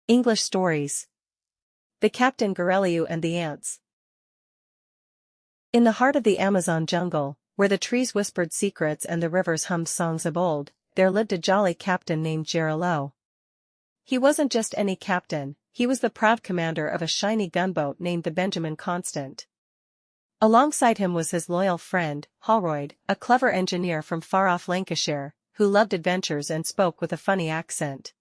English stories. The Captain Gralleau and the Ants. In the heart of the Amazon jungle, where the trees whispered secrets and the rivers hummed songs of old, there lived a jolly captain named gralleau. He wasn't just any captain, he was the proud commander of a shiny gunboat named the Benjamin Constant. Alongside him was his loyal friend, Holroyd, a clever engineer from far-off Lancashire, who loved adventures and spoke with a funny accent.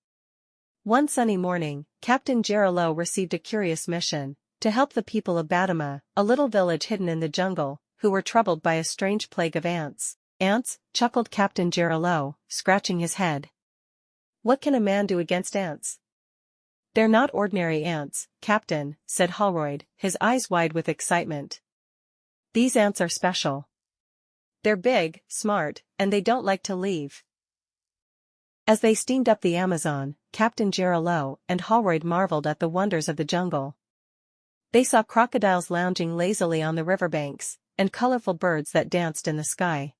One sunny morning, Captain gralleau received a curious mission: to help the people of Bedi, a little village hidden in the jungle, who were troubled by a strange plague of ants. Ants, chuckled Captain gralleau, scratching his head. What can a man do against ants? They're not ordinary ants, Captain, said Holroyd, his eyes wide with excitement. These ants are special. They're big, smart, and they don't like to leave. As they steamed up the Amazon, Captain gralleau and Holroyd marveled at the wonders of the jungle. They saw crocodiles lounging lazily on the riverbanks, and colorful birds that danced in the sky.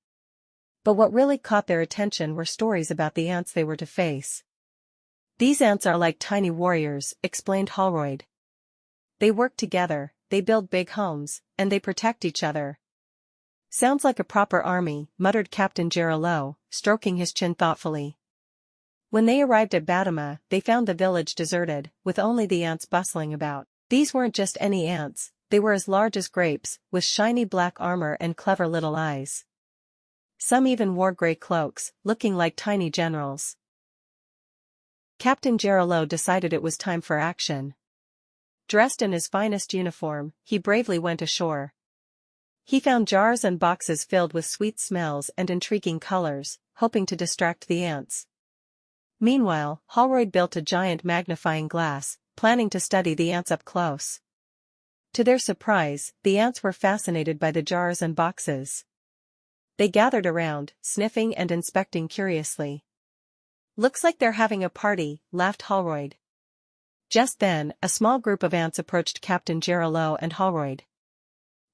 But what really caught their attention were stories about the ants they were to face. These ants are like tiny warriors, explained Holroyd. They work together, they build big homes, and they protect each other. Sounds like a proper army, muttered Captain gralleau, stroking his chin thoughtfully. When they arrived at Bedi, they found the village deserted, with only the ants bustling about. These weren't just any ants, they were as large as grapes, with shiny black armor and clever little eyes. Some even wore gray cloaks, looking like tiny generals. Captain gralleau decided it was time for action. Dressed in his finest uniform, he bravely went ashore. He found jars and boxes filled with sweet smells and intriguing colors, hoping to distract the ants. Meanwhile, Holroyd built a giant magnifying glass, planning to study the ants up close. To their surprise, the ants were fascinated by the jars and boxes. They gathered around, sniffing and inspecting curiously. Looks like they're having a party, laughed Holroyd. Just then, a small group of ants approached Captain gralleau and Holroyd.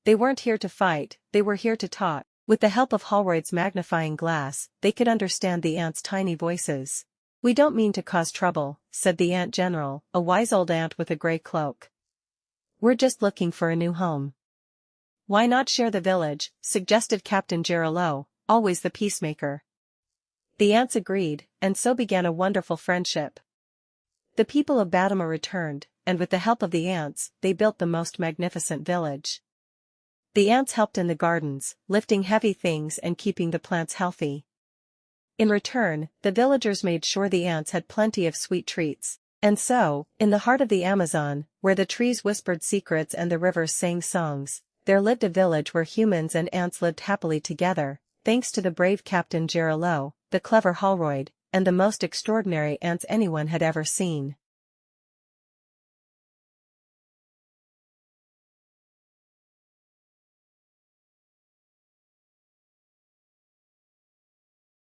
They weren't here to fight, they were here to talk. With the help of Holroyd's magnifying glass, they could understand the ants' tiny voices. We don't mean to cause trouble, said the ant general, a wise old ant with a gray cloak. We're just looking for a new home. Why not share the village, suggested Captain gralleau, always the peacemaker. The ants agreed, and so began a wonderful friendship. The people of Bedi returned, and with the help of the ants, they built the most magnificent village. The ants helped in the gardens, lifting heavy things and keeping the plants healthy. In return, the villagers made sure the ants had plenty of sweet treats. And so, in the heart of the Amazon, where the trees whispered secrets and the rivers sang songs, there lived a village where humans and ants lived happily together, thanks to the brave Captain gralleau, the clever Holroyd, and the most extraordinary ants anyone had ever seen.